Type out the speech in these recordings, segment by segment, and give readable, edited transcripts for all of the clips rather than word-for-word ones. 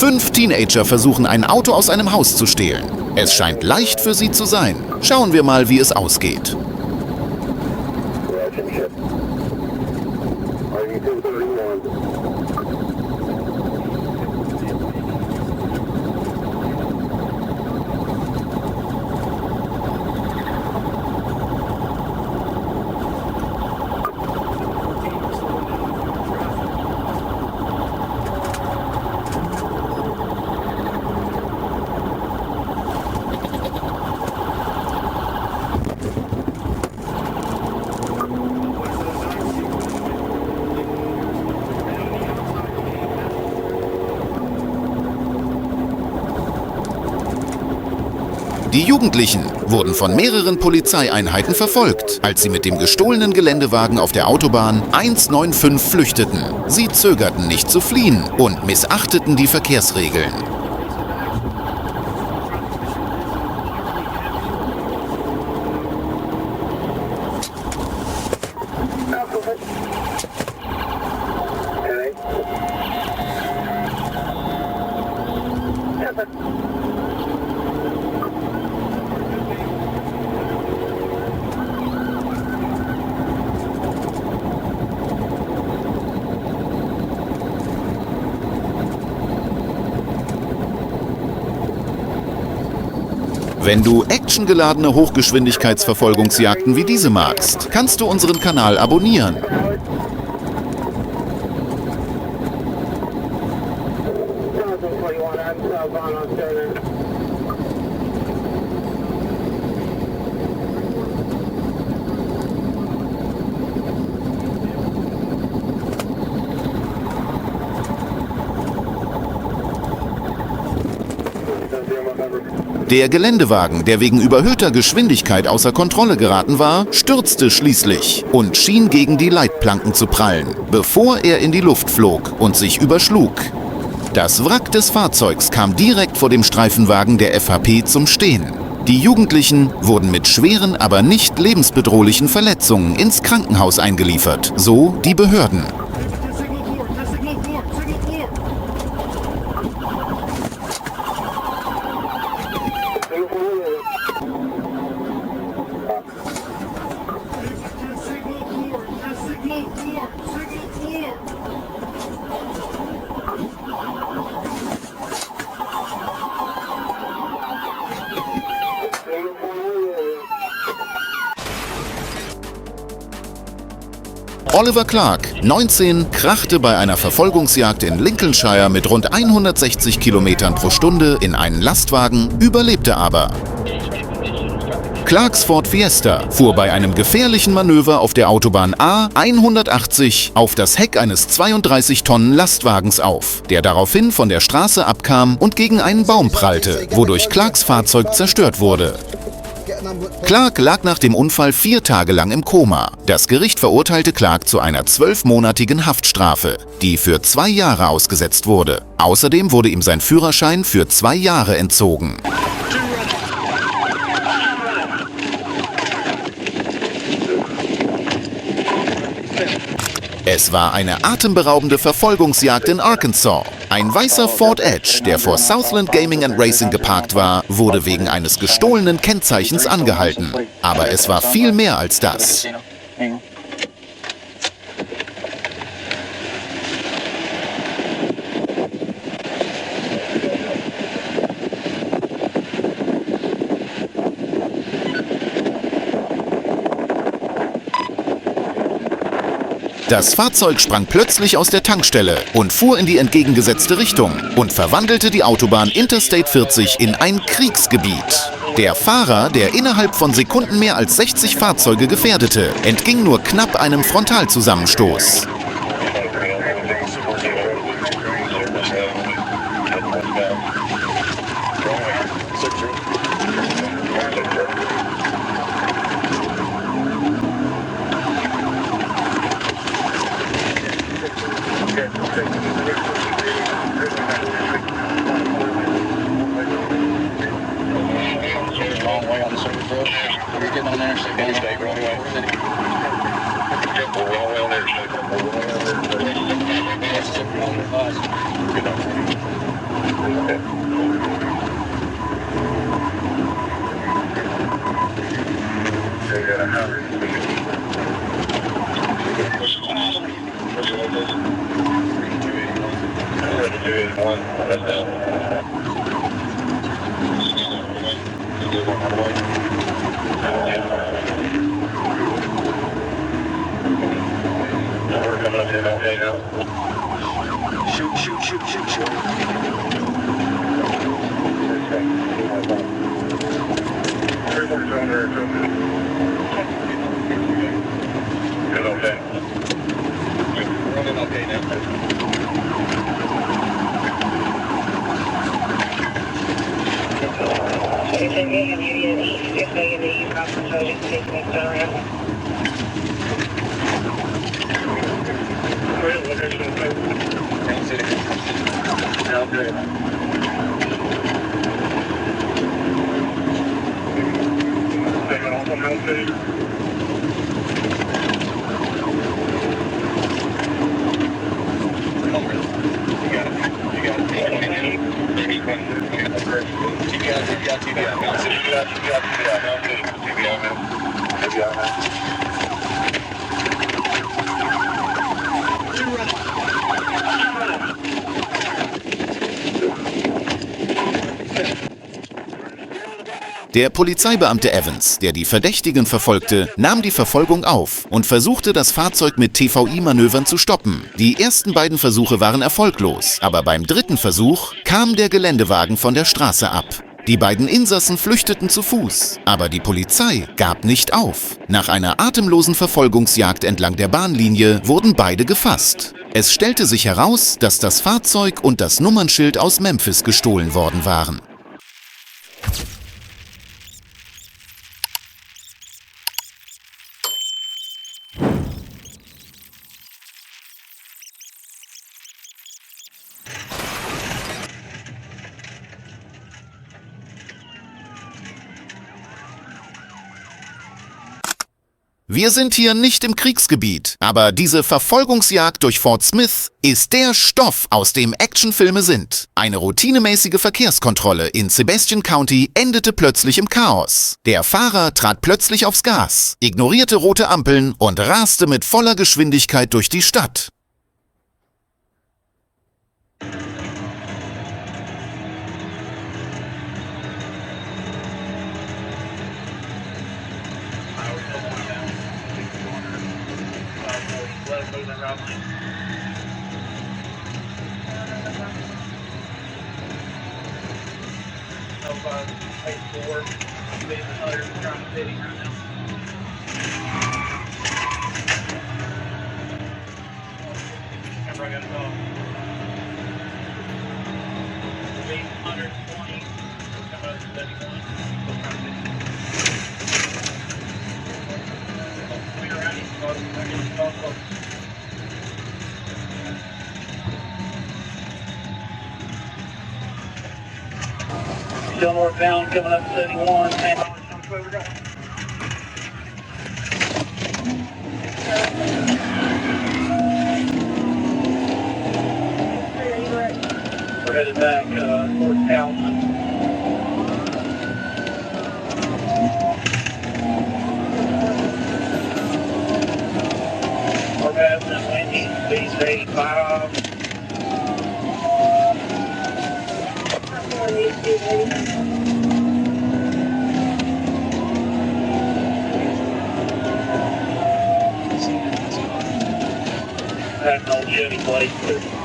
5 Teenager versuchen, ein Auto aus einem Haus zu stehlen. Es scheint leicht für sie zu sein. Schauen wir mal, wie es ausgeht. Die Jugendlichen wurden von mehreren Polizeieinheiten verfolgt, als sie mit dem gestohlenen Geländewagen auf der Autobahn 195 flüchteten. Sie zögerten nicht zu fliehen und missachteten die Verkehrsregeln. Wenn du actiongeladene Hochgeschwindigkeitsverfolgungsjagden wie diese magst, kannst du unseren Kanal abonnieren. Der Geländewagen, der wegen überhöhter Geschwindigkeit außer Kontrolle geraten war, stürzte schließlich und schien gegen die Leitplanken zu prallen, bevor er in die Luft flog und sich überschlug. Das Wrack des Fahrzeugs kam direkt vor dem Streifenwagen der FHP zum Stehen. Die Jugendlichen wurden mit schweren, aber nicht lebensbedrohlichen Verletzungen ins Krankenhaus eingeliefert, so die Behörden. Oliver Clark, 19, krachte bei einer Verfolgungsjagd in Lincolnshire mit rund 160 Kilometern pro Stunde in einen Lastwagen, überlebte aber. Clarks Ford Fiesta fuhr bei einem gefährlichen Manöver auf der Autobahn A180 auf das Heck eines 32 Tonnen Lastwagens auf, der daraufhin von der Straße abkam und gegen einen Baum prallte, wodurch Clarks Fahrzeug zerstört wurde. Clark lag nach dem Unfall 4 Tage lang im Koma. Das Gericht verurteilte Clark zu einer 12-monatigen Haftstrafe, die für 2 Jahre ausgesetzt wurde. Außerdem wurde ihm sein Führerschein für 2 Jahre entzogen. Es war eine atemberaubende Verfolgungsjagd in Arkansas. Ein weißer Ford Edge, der vor Southland Gaming and Racing geparkt war, wurde wegen eines gestohlenen Kennzeichens angehalten. Aber es war viel mehr als das. Das Fahrzeug sprang plötzlich aus der Tankstelle und fuhr in die entgegengesetzte Richtung und verwandelte die Autobahn Interstate 40 in ein Kriegsgebiet. Der Fahrer, der innerhalb von Sekunden mehr als 60 Fahrzeuge gefährdete, entging nur knapp einem Frontalzusammenstoß. Der Polizeibeamte Evans, der die Verdächtigen verfolgte, nahm die Verfolgung auf und versuchte, das Fahrzeug mit TVI-Manövern zu stoppen. Die ersten beiden Versuche waren erfolglos, aber beim dritten Versuch kam der Geländewagen von der Straße ab. Die beiden Insassen flüchteten zu Fuß, aber die Polizei gab nicht auf. Nach einer atemlosen Verfolgungsjagd entlang der Bahnlinie wurden beide gefasst. Es stellte sich heraus, dass das Fahrzeug und das Nummernschild aus Memphis gestohlen worden waren. Wir sind hier nicht im Kriegsgebiet, aber diese Verfolgungsjagd durch Fort Smith ist der Stoff, aus dem Actionfilme sind. Eine routinemäßige Verkehrskontrolle in Sebastian County endete plötzlich im Chaos. Der Fahrer trat plötzlich aufs Gas, ignorierte rote Ampeln und raste mit voller Geschwindigkeit durch die Stadt. Still northbound, coming up 71. We're headed back towards Townsend. We're passing Wendy's, speeds 85. Had an old Chevy plate too.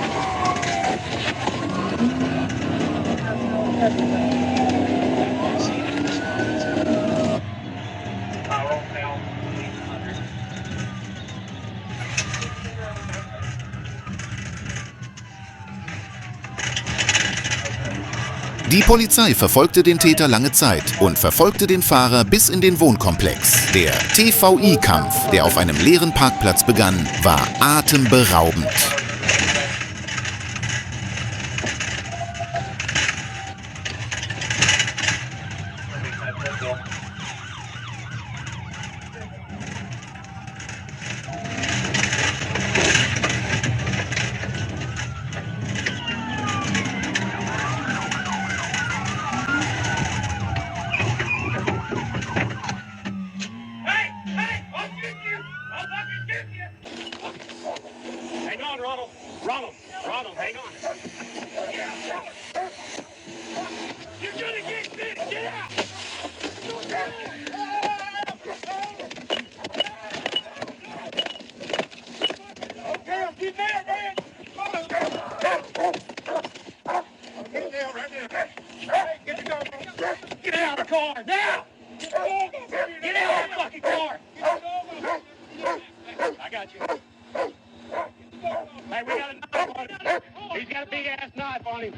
Die Polizei verfolgte den Täter lange Zeit und verfolgte den Fahrer bis in den Wohnkomplex. Der TVI-Kampf, der auf einem leeren Parkplatz begann, war atemberaubend. car now! Get out of the fucking car! I got you. Hey, we got a knife on him. He's got a big ass knife on him.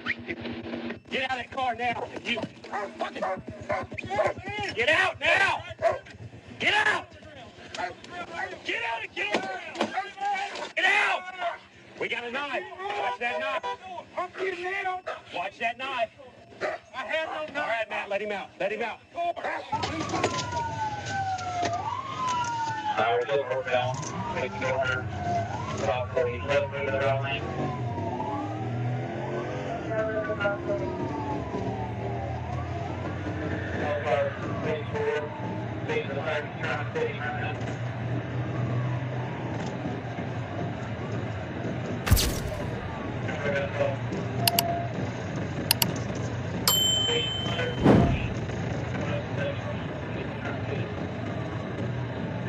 Get out of that car now. You fucking get out now! Get out! Get out of here! Get out! We got a knife. Watch that knife. Watch that knife. I have no knife. All right, Matt, let him out. Let him out. We're still northbound. Making it over. Stop 47 moving around lane. Phase 4. Phase of the fire. Trying to stay right now.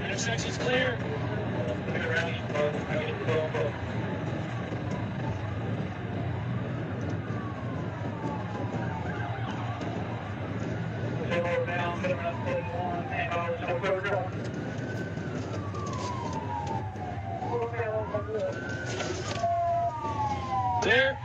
Intersection's clear. Clear.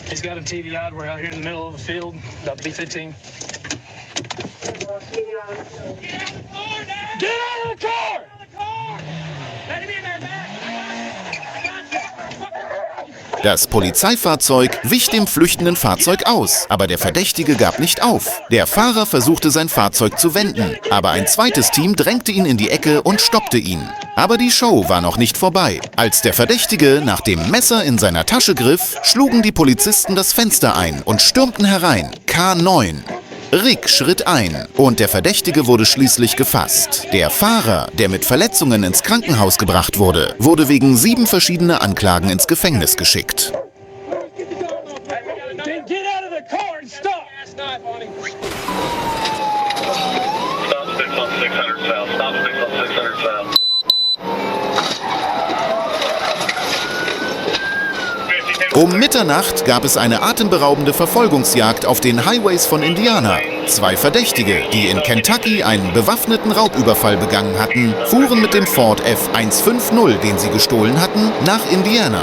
He's got him TVI'd. We're out here in the middle of the field, about to be 15. Get out of the car! Let him in there, Matt! Das Polizeifahrzeug wich dem flüchtenden Fahrzeug aus, aber der Verdächtige gab nicht auf. Der Fahrer versuchte sein Fahrzeug zu wenden, aber ein zweites Team drängte ihn in die Ecke und stoppte ihn. Aber die Show war noch nicht vorbei. Als der Verdächtige nach dem Messer in seiner Tasche griff, schlugen die Polizisten das Fenster ein und stürmten herein. K9. Rick schritt ein und der Verdächtige wurde schließlich gefasst. Der Fahrer, der mit Verletzungen ins Krankenhaus gebracht wurde, wurde wegen 7 verschiedener Anklagen ins Gefängnis geschickt. Um Mitternacht gab es eine atemberaubende Verfolgungsjagd auf den Highways von Indiana. 2 Verdächtige, die in Kentucky einen bewaffneten Raubüberfall begangen hatten, fuhren mit dem Ford F-150, den sie gestohlen hatten, nach Indiana.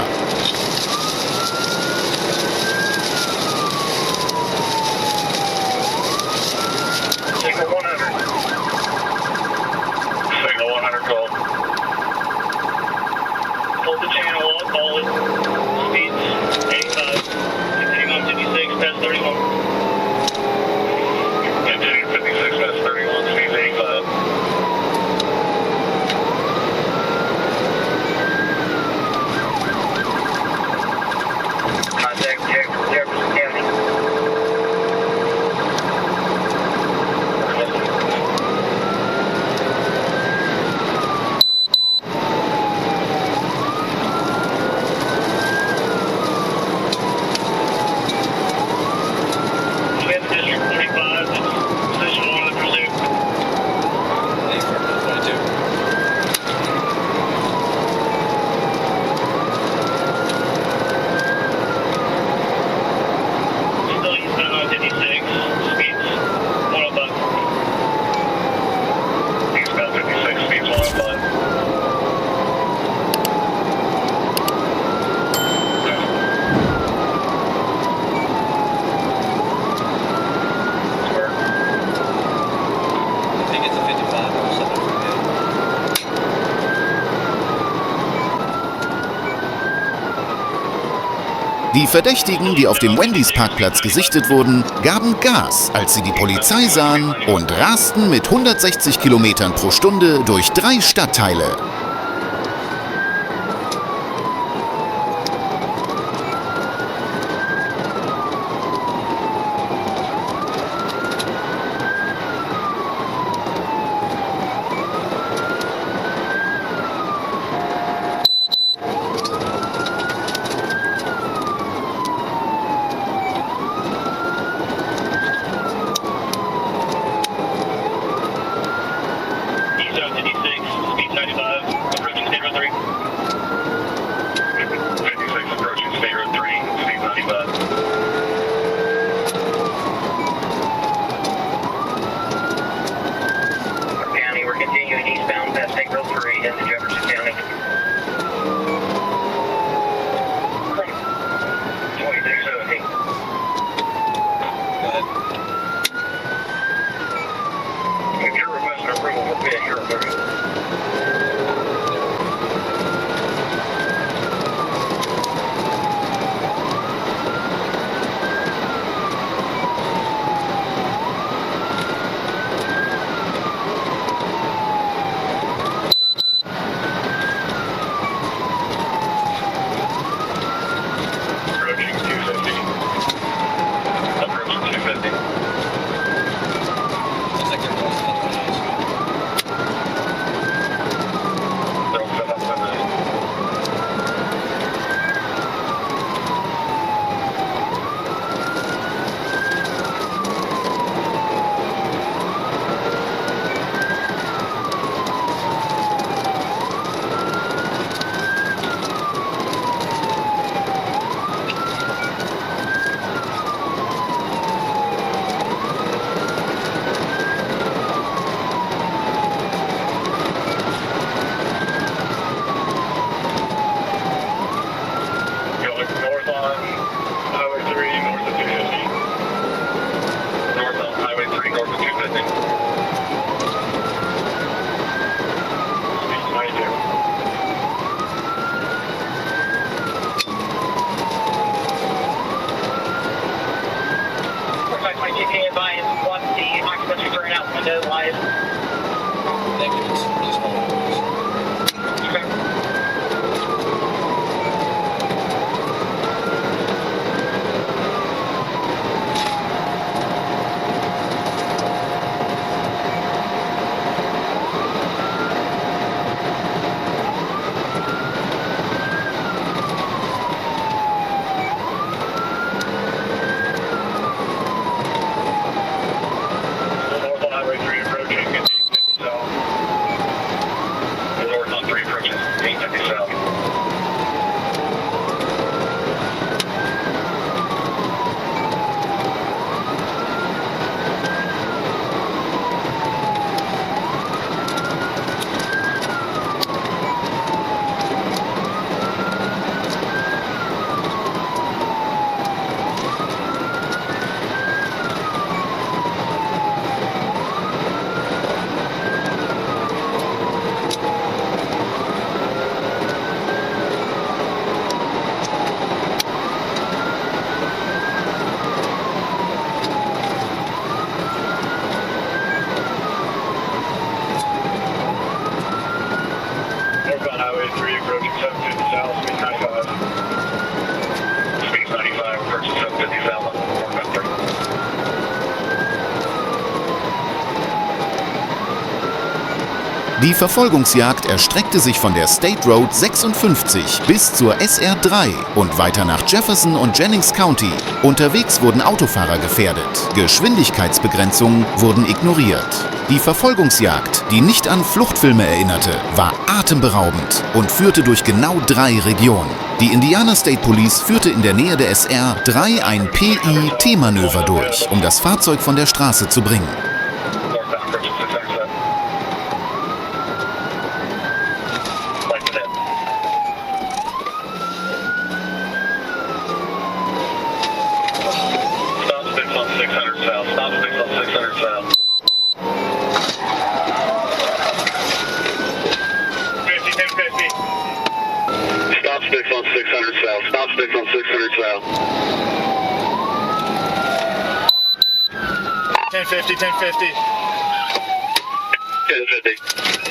Die Verdächtigen, die auf dem Wendy's-Parkplatz gesichtet wurden, gaben Gas, als sie die Polizei sahen und rasten mit 160 Kilometern pro Stunde durch 3 Stadtteile. Die Verfolgungsjagd erstreckte sich von der State Road 56 bis zur SR3 und weiter nach Jefferson und Jennings County. Unterwegs wurden Autofahrer gefährdet. Geschwindigkeitsbegrenzungen wurden ignoriert. Die Verfolgungsjagd, die nicht an Fluchtfilme erinnerte, war atemberaubend und führte durch genau 3 Regionen. Die Indiana State Police führte in der Nähe der SR3 ein PI-T-Manöver durch, um das Fahrzeug von der Straße zu bringen. Stop sticks on 600 south. now. 1050, 1050. 1050.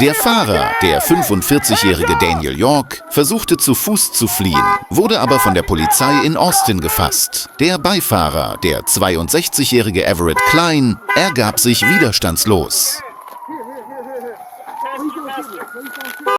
Der Fahrer, der 45-jährige Daniel York, versuchte zu Fuß zu fliehen, wurde aber von der Polizei in Austin gefasst. Der Beifahrer, der 62-jährige Everett Klein, ergab sich widerstandslos.